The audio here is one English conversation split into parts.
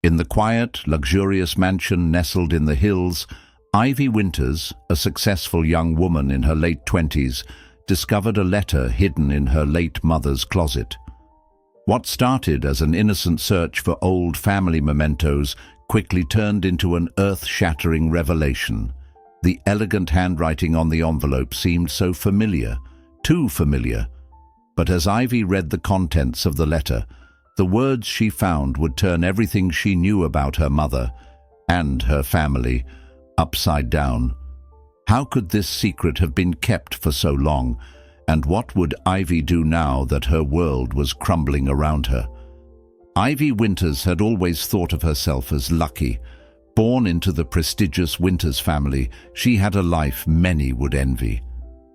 In the quiet, luxurious mansion nestled in the hills, Ivy Winters, a successful young woman in her late 20s, discovered a letter hidden in her late mother's closet. What started as an innocent search for old family mementos quickly turned into an earth-shattering revelation. The elegant handwriting on the envelope seemed so familiar, too familiar. But as Ivy read the contents of the letter, the words she found would turn everything she knew about her mother and her family upside down. How could this secret have been kept for so long? And what would Ivy do now that her world was crumbling around her? Ivy Winters had always thought of herself as lucky. Born into the prestigious Winters family, she had a life many would envy.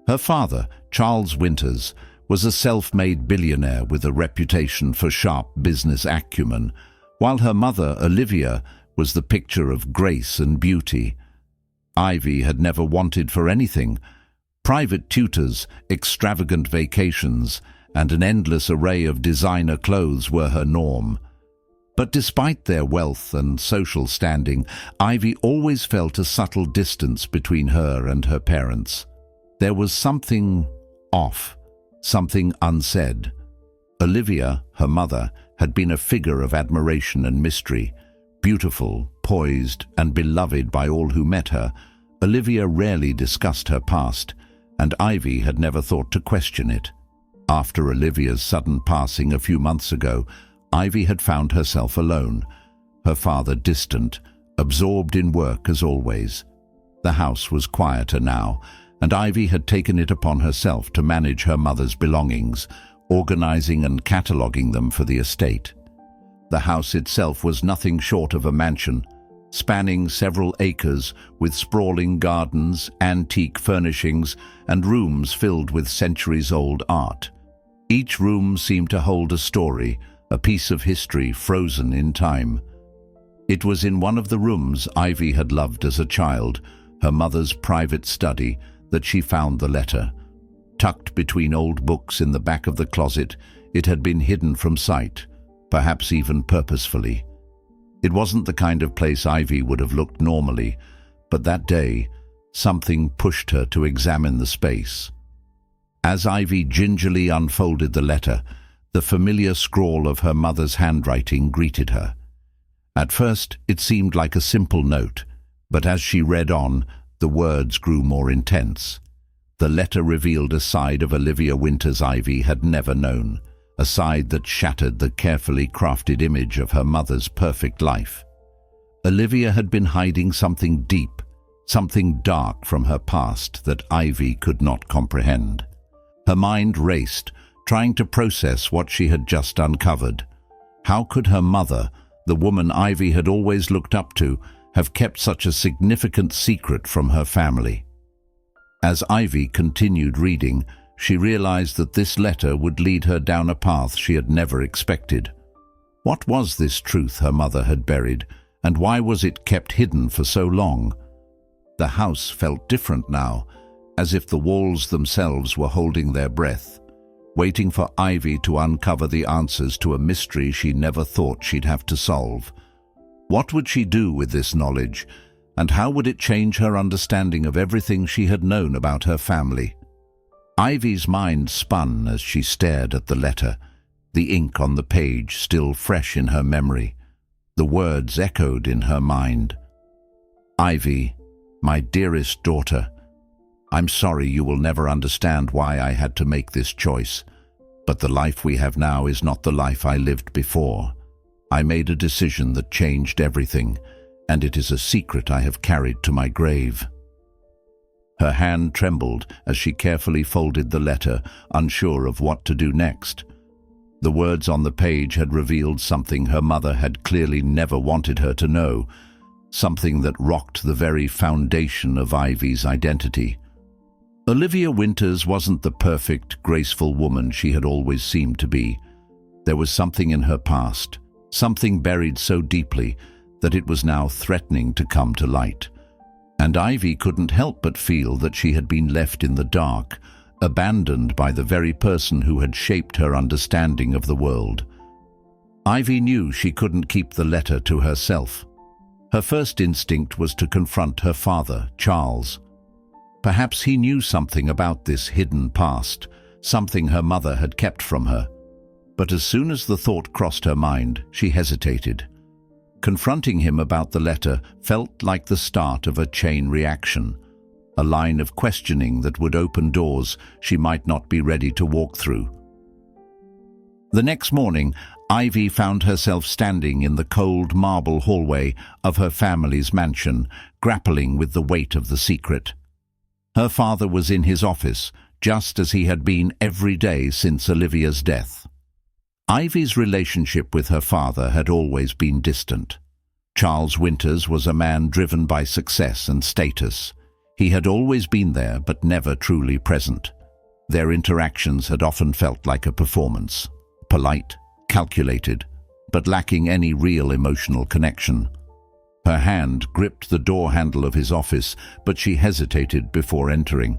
Her father, Charles Winters, was a self-made billionaire with a reputation for sharp business acumen, while her mother, Olivia, was the picture of grace and beauty. Ivy had never wanted for anything. Private tutors, extravagant vacations, and an endless array of designer clothes were her norm. But despite their wealth and social standing, Ivy always felt a subtle distance between her and her parents. There was something off, something unsaid. Olivia, her mother, had been a figure of admiration and mystery. Beautiful, poised, and beloved by all who met her, Olivia rarely discussed her past, and Ivy had never thought to question it. After Olivia's sudden passing a few months ago, Ivy had found herself alone, her father distant, absorbed in work as always. The house was quieter now, and Ivy had taken it upon herself to manage her mother's belongings, organizing and cataloguing them for the estate. The house itself was nothing short of a mansion, spanning several acres with sprawling gardens, antique furnishings, and rooms filled with centuries-old art. Each room seemed to hold a story, a piece of history frozen in time. It was in one of the rooms Ivy had loved as a child, her mother's private study, that she found the letter. Tucked between old books in the back of the closet, it had been hidden from sight, perhaps even purposefully. It wasn't the kind of place Ivy would have looked normally, but that day, something pushed her to examine the space. As Ivy gingerly unfolded the letter, the familiar scrawl of her mother's handwriting greeted her. At first, it seemed like a simple note, but as she read on, the words grew more intense. The letter revealed a side of Olivia Winters Ivy had never known, a side that shattered the carefully crafted image of her mother's perfect life. Olivia had been hiding something deep, something dark from her past that Ivy could not comprehend. Her mind raced, trying to process what she had just uncovered. How could her mother, the woman Ivy had always looked up to, have kept such a significant secret from her family? As Ivy continued reading, she realized that this letter would lead her down a path she had never expected. What was this truth her mother had buried, and why was it kept hidden for so long? The house felt different now, as if the walls themselves were holding their breath, waiting for Ivy to uncover the answers to a mystery she never thought she'd have to solve. What would she do with this knowledge, and how would it change her understanding of everything she had known about her family? Ivy's mind spun as she stared at the letter, the ink on the page still fresh in her memory. The words echoed in her mind. Ivy, my dearest daughter, I'm sorry you will never understand why I had to make this choice, but the life we have now is not the life I lived before. I made a decision that changed everything, and it is a secret I have carried to my grave. Her hand trembled as she carefully folded the letter, unsure of what to do next. The words on the page had revealed something her mother had clearly never wanted her to know, something that rocked the very foundation of Ivy's identity. Olivia Winters wasn't the perfect, graceful woman she had always seemed to be. There was something in her past, something buried so deeply that it was now threatening to come to light. And Ivy couldn't help but feel that she had been left in the dark, abandoned by the very person who had shaped her understanding of the world. Ivy knew she couldn't keep the letter to herself. Her first instinct was to confront her father, Charles. Perhaps he knew something about this hidden past, something her mother had kept from her. But as soon as the thought crossed her mind, she hesitated. Confronting him about the letter felt like the start of a chain reaction, a line of questioning that would open doors she might not be ready to walk through. The next morning, Ivy found herself standing in the cold marble hallway of her family's mansion, grappling with the weight of the secret. Her father was in his office, just as he had been every day since Olivia's death. Ivy's relationship with her father had always been distant. Charles Winters was a man driven by success and status. He had always been there, but never truly present. Their interactions had often felt like a performance, polite, calculated, but lacking any real emotional connection. Her hand gripped the door handle of his office, but she hesitated before entering.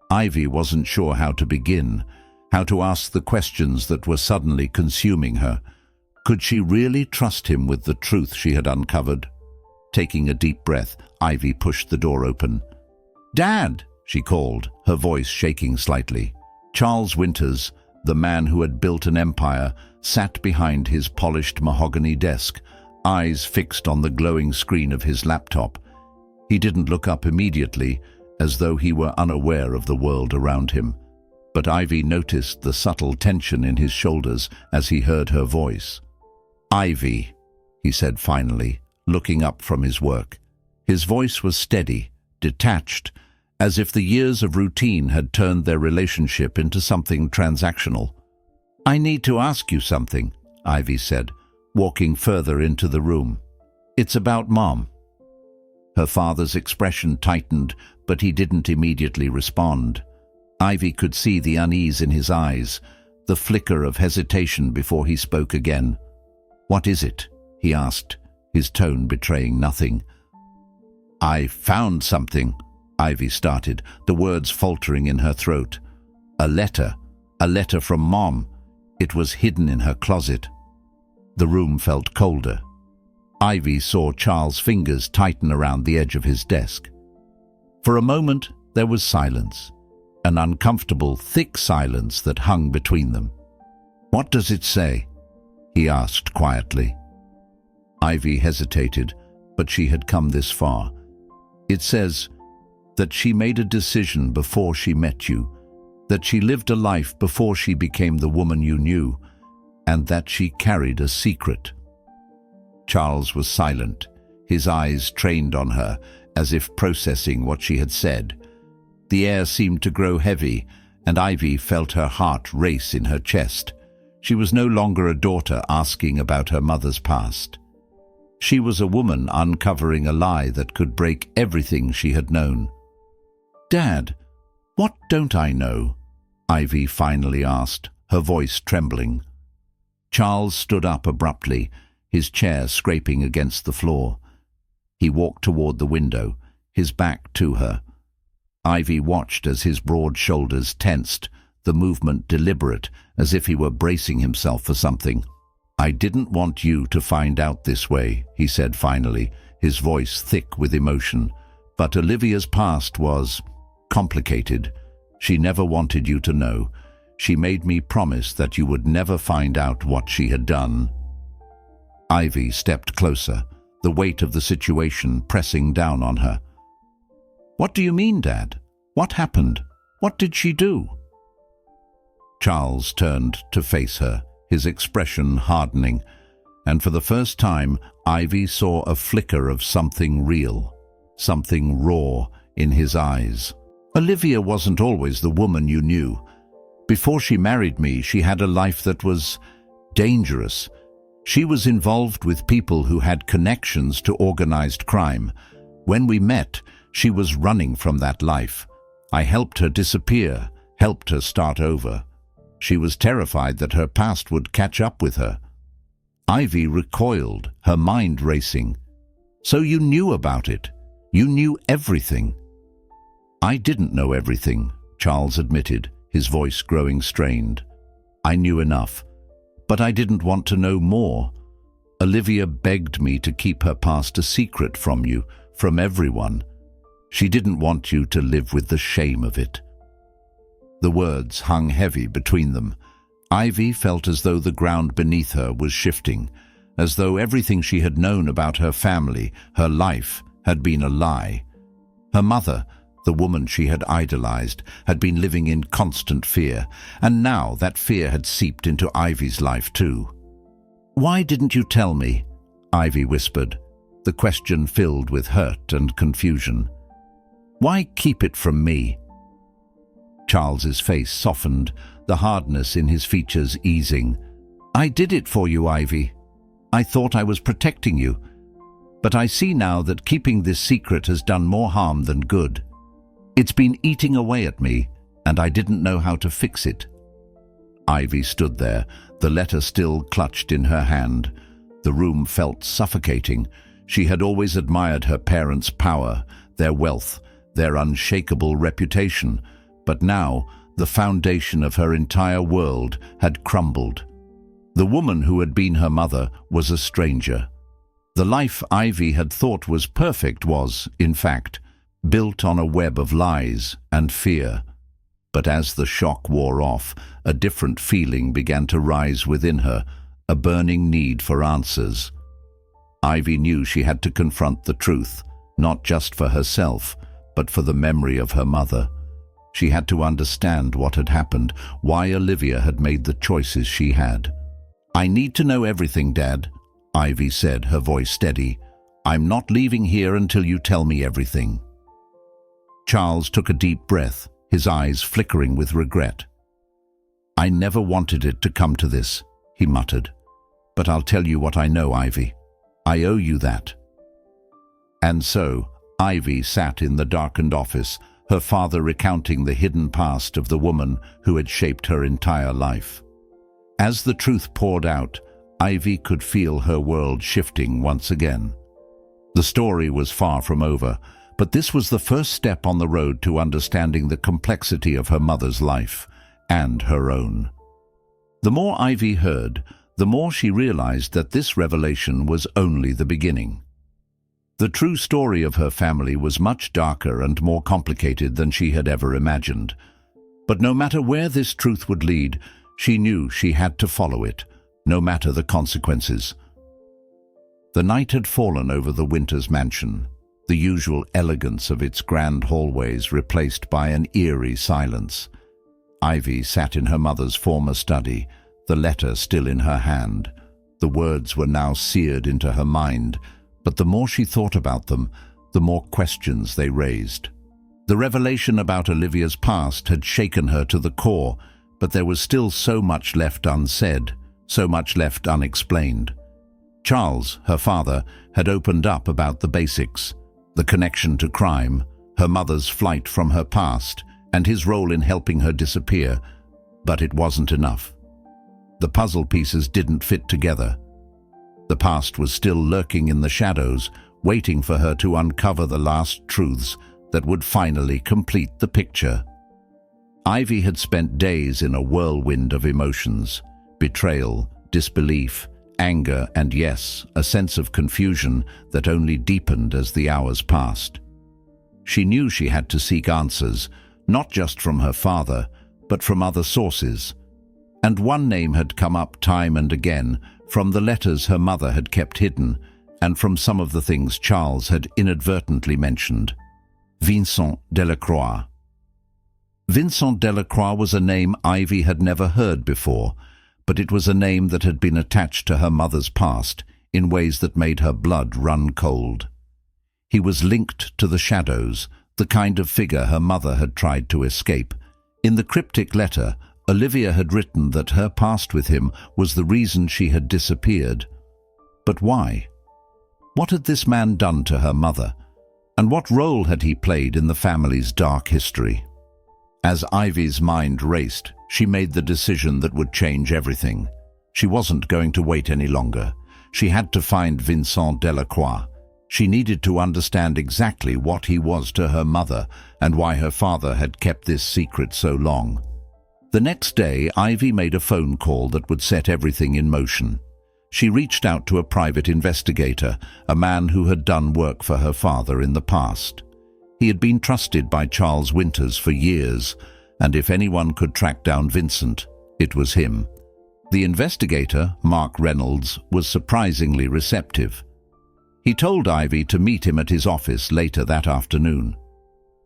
Ivy wasn't sure how to begin, how to ask the questions that were suddenly consuming her. Could she really trust him with the truth she had uncovered? Taking a deep breath, Ivy pushed the door open. "Dad!" she called, her voice shaking slightly. Charles Winters, the man who had built an empire, sat behind his polished mahogany desk, eyes fixed on the glowing screen of his laptop. He didn't look up immediately, as though he were unaware of the world around him. But Ivy noticed the subtle tension in his shoulders as he heard her voice. "Ivy," he said finally, looking up from his work. His voice was steady, detached, as if the years of routine had turned their relationship into something transactional. "I need to ask you something," Ivy said, walking further into the room. "It's about Mom." Her father's expression tightened, but he didn't immediately respond. Ivy could see the unease in his eyes, the flicker of hesitation before he spoke again. "What is it?" he asked, his tone betraying nothing. "I found something," Ivy started, the words faltering in her throat. A letter from Mom. It was hidden in her closet." The room felt colder. Ivy saw Charles' fingers tighten around the edge of his desk. For a moment, there was silence, an uncomfortable, thick silence that hung between them. "What does it say?" he asked quietly. Ivy hesitated, but she had come this far. "It says that she made a decision before she met you, that she lived a life before she became the woman you knew, and that she carried a secret." Charles was silent, his eyes trained on her, as if processing what she had said. The air seemed to grow heavy, and Ivy felt her heart race in her chest. She was no longer a daughter asking about her mother's past. She was a woman uncovering a lie that could break everything she had known. "Dad, what don't I know?" Ivy finally asked, her voice trembling. Charles stood up abruptly, his chair scraping against the floor. He walked toward the window, his back to her. Ivy watched as his broad shoulders tensed, the movement deliberate, as if he were bracing himself for something. "I didn't want you to find out this way," he said finally, his voice thick with emotion. "But Olivia's past was complicated. She never wanted you to know. She made me promise that you would never find out what she had done." Ivy stepped closer, the weight of the situation pressing down on her. "What do you mean, Dad? What happened? What did she do?" Charles turned to face her, his expression hardening, and for the first time Ivy saw a flicker of something real, something raw in his eyes. "Olivia wasn't always the woman you knew. Before she married me, she had a life that was dangerous. She was involved with people who had connections to organized crime. When we met, she was running from that life. I helped her disappear, helped her start over. She was terrified that her past would catch up with her." Ivy recoiled, her mind racing. "So you knew about it? You knew everything?" "I didn't know everything," Charles admitted, his voice growing strained. "I knew enough. But I didn't want to know more. Olivia begged me to keep her past a secret from you, from everyone. She didn't want you to live with the shame of it." The words hung heavy between them. Ivy felt as though the ground beneath her was shifting, as though everything she had known about her family, her life, had been a lie. Her mother, the woman she had idolized, had been living in constant fear, and now that fear had seeped into Ivy's life too. "Why didn't you tell me?" Ivy whispered, the question filled with hurt and confusion. "Why keep it from me?" Charles's face softened, the hardness in his features easing. "I did it for you, Ivy. I thought I was protecting you. But I see now that keeping this secret has done more harm than good. It's been eating away at me, and I didn't know how to fix it." Ivy stood there, the letter still clutched in her hand. The room felt suffocating. She had always admired her parents' power, their wealth, their unshakable reputation, but now the foundation of her entire world had crumbled. The woman who had been her mother was a stranger. The life Ivy had thought was perfect was, in fact, built on a web of lies and fear. But as the shock wore off, a different feeling began to rise within her, a burning need for answers. Ivy knew she had to confront the truth, not just for herself, but for the memory of her mother. She had to understand what had happened, why Olivia had made the choices she had. "I need to know everything, Dad," Ivy said, her voice steady. "I'm not leaving here until you tell me everything." Charles took a deep breath, his eyes flickering with regret. "I never wanted it to come to this," he muttered. "But I'll tell you what I know, Ivy. I owe you that." And so, Ivy sat in the darkened office, her father recounting the hidden past of the woman who had shaped her entire life. As the truth poured out, Ivy could feel her world shifting once again. The story was far from over, but this was the first step on the road to understanding the complexity of her mother's life and her own. The more Ivy heard, the more she realized that this revelation was only the beginning. The true story of her family was much darker and more complicated than she had ever imagined. But no matter where this truth would lead, she knew she had to follow it, no matter the consequences. The night had fallen over the Winters mansion, the usual elegance of its grand hallways replaced by an eerie silence. Ivy sat in her mother's former study, the letter still in her hand. The words were now seared into her mind, but the more she thought about them, the more questions they raised. The revelation about Olivia's past had shaken her to the core, but there was still so much left unsaid, so much left unexplained. Charles, her father, had opened up about the basics, the connection to crime, her mother's flight from her past, and his role in helping her disappear, but it wasn't enough. The puzzle pieces didn't fit together. The past was still lurking in the shadows, waiting for her to uncover the last truths that would finally complete the picture. Ivy had spent days in a whirlwind of emotions: betrayal, disbelief, anger, and yes, a sense of confusion that only deepened as the hours passed. She knew she had to seek answers, not just from her father, but from other sources. And one name had come up time and again, from the letters her mother had kept hidden, and from some of the things Charles had inadvertently mentioned. Vincent Delacroix. Vincent Delacroix was a name Ivy had never heard before, but it was a name that had been attached to her mother's past in ways that made her blood run cold. He was linked to the shadows, the kind of figure her mother had tried to escape. In the cryptic letter, Olivia had written that her past with him was the reason she had disappeared. But why? What had this man done to her mother? And what role had he played in the family's dark history? As Ivy's mind raced, she made the decision that would change everything. She wasn't going to wait any longer. She had to find Vincent Delacroix. She needed to understand exactly what he was to her mother and why her father had kept this secret so long. The next day, Ivy made a phone call that would set everything in motion. She reached out to a private investigator, a man who had done work for her father in the past. He had been trusted by Charles Winters for years, and if anyone could track down Vincent, it was him. The investigator, Mark Reynolds, was surprisingly receptive. He told Ivy to meet him at his office later that afternoon.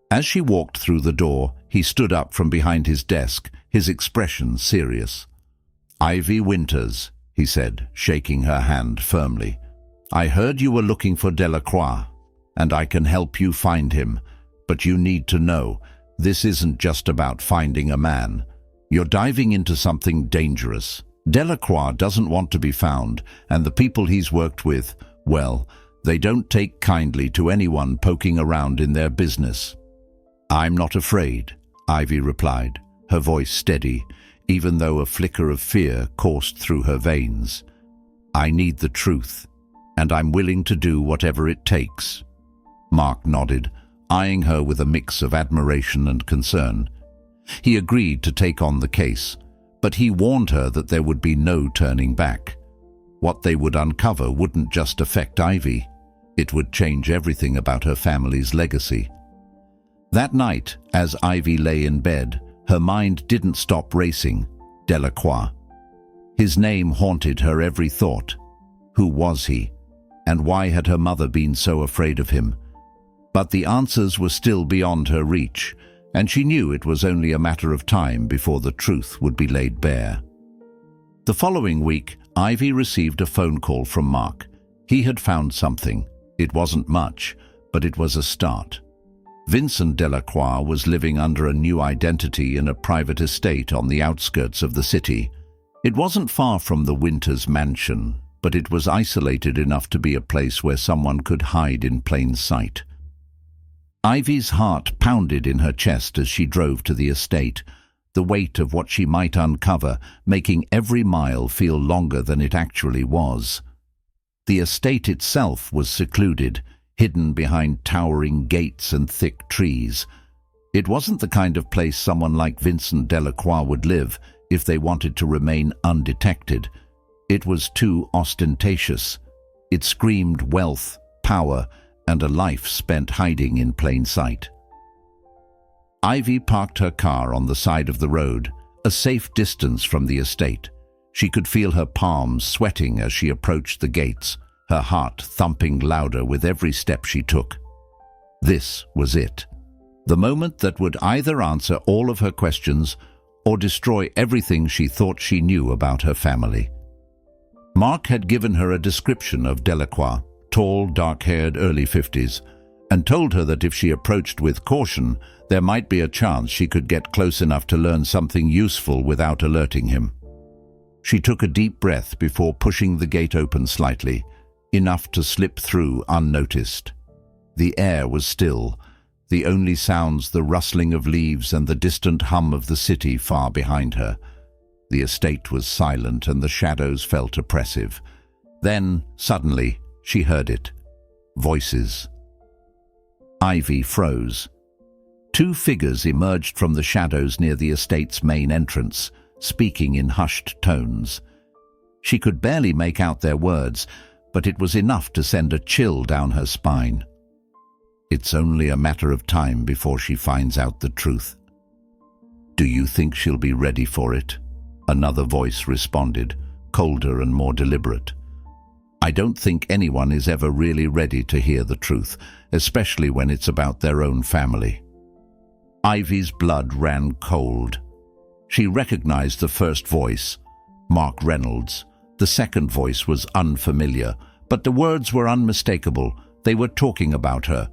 As she walked through the door, he stood up from behind his desk, his expression serious. "Ivy Winters," he said, shaking her hand firmly. "I heard you were looking for Delacroix, and I can help you find him. But you need to know, this isn't just about finding a man. You're diving into something dangerous. Delacroix doesn't want to be found, and the people he's worked with, well, they don't take kindly to anyone poking around in their business." "I'm not afraid," Ivy replied, her voice steady, even though a flicker of fear coursed through her veins. "I need the truth, and I'm willing to do whatever it takes." Mark nodded, eyeing her with a mix of admiration and concern. He agreed to take on the case, but he warned her that there would be no turning back. What they would uncover wouldn't just affect Ivy. It would change everything about her family's legacy. That night, as Ivy lay in bed, her mind didn't stop racing. Delacroix. His name haunted her every thought. Who was he? And why had her mother been so afraid of him? But the answers were still beyond her reach, and she knew it was only a matter of time before the truth would be laid bare. The following week, Ivy received a phone call from Mark. He had found something. It wasn't much, but it was a start. Vincent Delacroix was living under a new identity in a private estate on the outskirts of the city. It wasn't far from the Winters mansion, but it was isolated enough to be a place where someone could hide in plain sight. Ivy's heart pounded in her chest as she drove to the estate, the weight of what she might uncover making every mile feel longer than it actually was. The estate itself was secluded, hidden behind towering gates and thick trees. It wasn't the kind of place someone like Vincent Delacroix would live if they wanted to remain undetected. It was too ostentatious. It screamed wealth, power, and a life spent hiding in plain sight. Ivy parked her car on the side of the road, a safe distance from the estate. She could feel her palms sweating as she approached the gates, her heart thumping louder with every step she took. This was it. The moment that would either answer all of her questions or destroy everything she thought she knew about her family. Mark had given her a description of Delacroix, tall, dark-haired, early 50s, and told her that if she approached with caution, there might be a chance she could get close enough to learn something useful without alerting him. She took a deep breath before pushing the gate open slightly, enough to slip through unnoticed. The air was still, the only sounds the rustling of leaves and the distant hum of the city far behind her. The estate was silent and the shadows felt oppressive. Then, suddenly, she heard it. Voices. Ivy froze. Two figures emerged from the shadows near the estate's main entrance, speaking in hushed tones. She could barely make out their words, but it was enough to send a chill down her spine. It's only a matter of time before she finds out the truth. Do you think she'll be ready for it? Another voice responded, colder and more deliberate. I don't think anyone is ever really ready to hear the truth, especially when it's about their own family. Ivy's blood ran cold. She recognized the first voice, Mark Reynolds. The second voice was unfamiliar, but the words were unmistakable. They were talking about her,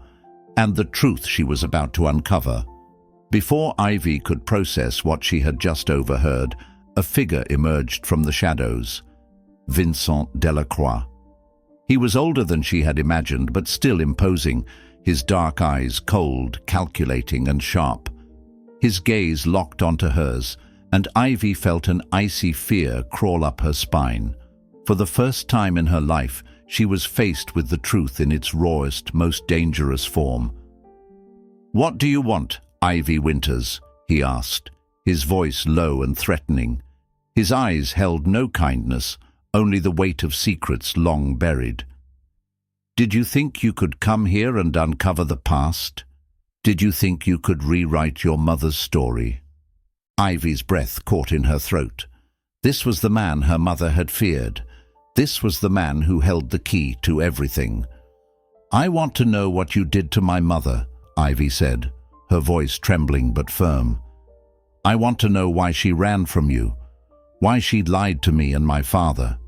and the truth she was about to uncover. Before Ivy could process what she had just overheard, a figure emerged from the shadows. Vincent Delacroix. He was older than she had imagined, but still imposing, his dark eyes cold, calculating, and sharp. His gaze locked onto hers, and Ivy felt an icy fear crawl up her spine. For the first time in her life, she was faced with the truth in its rawest, most dangerous form. "What do you want, Ivy Winters?" he asked, his voice low and threatening. His eyes held no kindness, only the weight of secrets long buried. "Did you think you could come here and uncover the past? Did you think you could rewrite your mother's story?" Ivy's breath caught in her throat. This was the man her mother had feared. This was the man who held the key to everything. "I want to know what you did to my mother," Ivy said, her voice trembling but firm. "I want to know why she ran from you, why she lied to me and my father."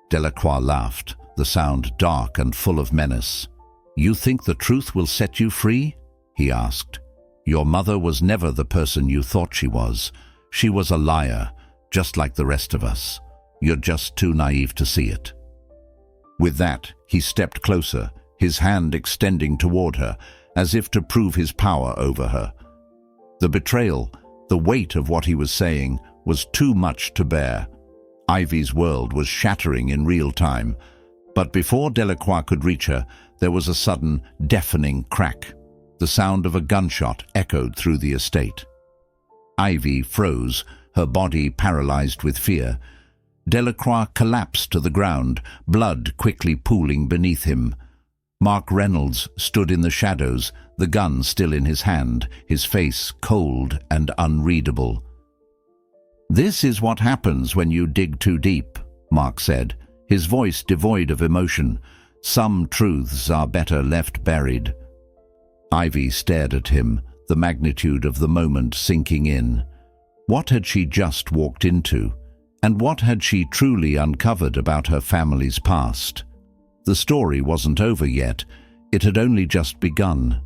Delacroix laughed, the sound dark and full of menace. "You think the truth will set you free?" he asked. "Your mother was never the person you thought she was. She was a liar, just like the rest of us. You're just too naive to see it." With that, he stepped closer, his hand extending toward her, as if to prove his power over her. The betrayal, the weight of what he was saying, was too much to bear. Ivy's world was shattering in real time, but before Delacroix could reach her, there was a sudden, deafening crack. The sound of a gunshot echoed through the estate. Ivy froze, her body paralyzed with fear. Delacroix collapsed to the ground, blood quickly pooling beneath him. Mark Reynolds stood in the shadows, the gun still in his hand, his face cold and unreadable. "This is what happens when you dig too deep," Mark said, his voice devoid of emotion. "Some truths are better left buried." Ivy stared at him, the magnitude of the moment sinking in. What had she just walked into? And what had she truly uncovered about her family's past? The story wasn't over yet. It had only just begun.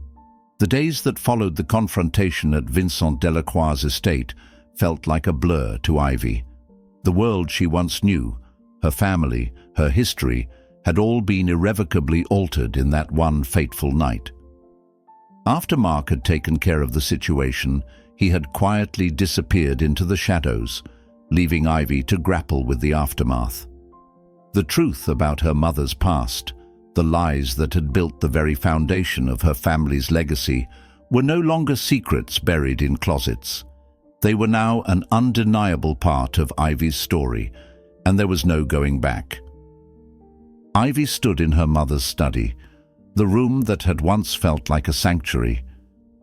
The days that followed the confrontation at Vincent Delacroix's estate felt like a blur to Ivy. The world she once knew, her family, her history, had all been irrevocably altered in that one fateful night. After Mark had taken care of the situation, he had quietly disappeared into the shadows, leaving Ivy to grapple with the aftermath. The truth about her mother's past, the lies that had built the very foundation of her family's legacy, were no longer secrets buried in closets. They were now an undeniable part of Ivy's story, and there was no going back. Ivy stood in her mother's study, the room that had once felt like a sanctuary,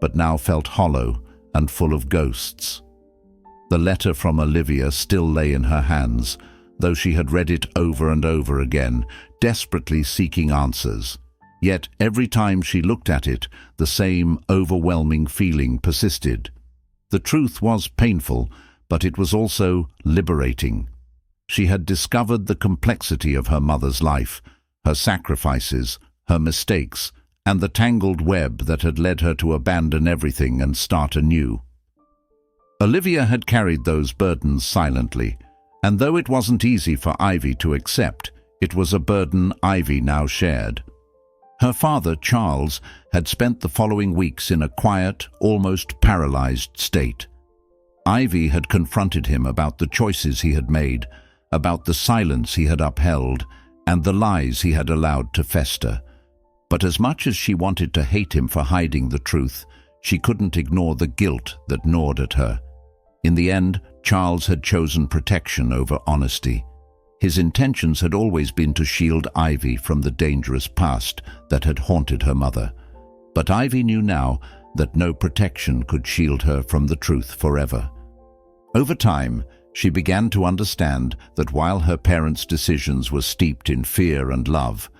but now felt hollow and full of ghosts. The letter from Olivia still lay in her hands, though she had read it over and over again, desperately seeking answers. Yet every time she looked at it, the same overwhelming feeling persisted. The truth was painful, but it was also liberating. She had discovered the complexity of her mother's life, her sacrifices, her mistakes, and the tangled web that had led her to abandon everything and start anew. Olivia had carried those burdens silently, and though it wasn't easy for Ivy to accept, it was a burden Ivy now shared. Her father, Charles, had spent the following weeks in a quiet, almost paralyzed state. Ivy had confronted him about the choices he had made, about the silence he had upheld, and the lies he had allowed to fester. But as much as she wanted to hate him for hiding the truth, she couldn't ignore the guilt that gnawed at her. In the end, Charles had chosen protection over honesty. His intentions had always been to shield Ivy from the dangerous past that had haunted her mother. But Ivy knew now that no protection could shield her from the truth forever. Over time, she began to understand that while her parents' decisions were steeped in fear and love,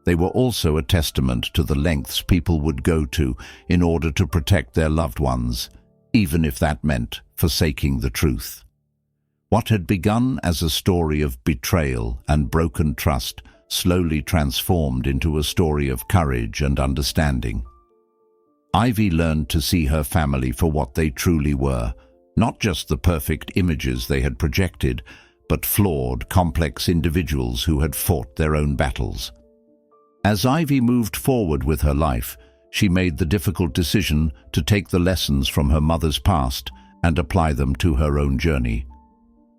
they were also a testament to the lengths people would go to in order to protect their loved ones, even if that meant forsaking the truth. What had begun as a story of betrayal and broken trust slowly transformed into a story of courage and understanding. Ivy learned to see her family for what they truly were, not just the perfect images they had projected, but flawed, complex individuals who had fought their own battles. As Ivy moved forward with her life, she made the difficult decision to take the lessons from her mother's past and apply them to her own journey.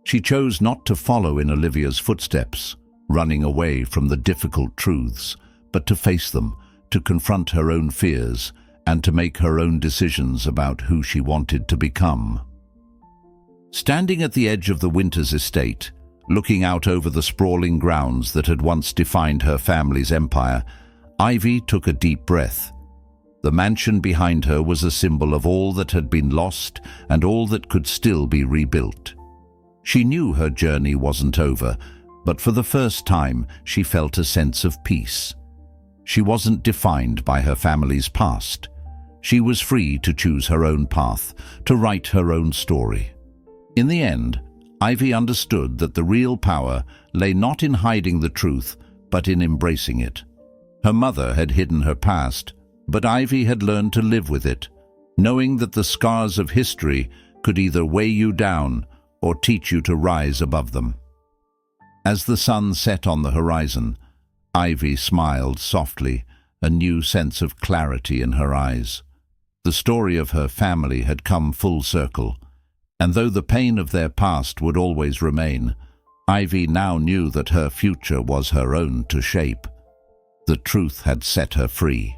She chose not to follow in Olivia's footsteps, running away from the difficult truths, but to face them, to confront her own fears, and to make her own decisions about who she wanted to become. Standing at the edge of the Winters estate, looking out over the sprawling grounds that had once defined her family's empire, Ivy took a deep breath. The mansion behind her was a symbol of all that had been lost and all that could still be rebuilt. She knew her journey wasn't over, but for the first time she felt a sense of peace. She wasn't defined by her family's past. She was free to choose her own path, to write her own story. In the end, Ivy understood that the real power lay not in hiding the truth, but in embracing it. Her mother had hidden her past, but Ivy had learned to live with it, knowing that the scars of history could either weigh you down or teach you to rise above them. As the sun set on the horizon, Ivy smiled softly, a new sense of clarity in her eyes. The story of her family had come full circle, and though the pain of their past would always remain, Ivy now knew that her future was her own to shape. The truth had set her free.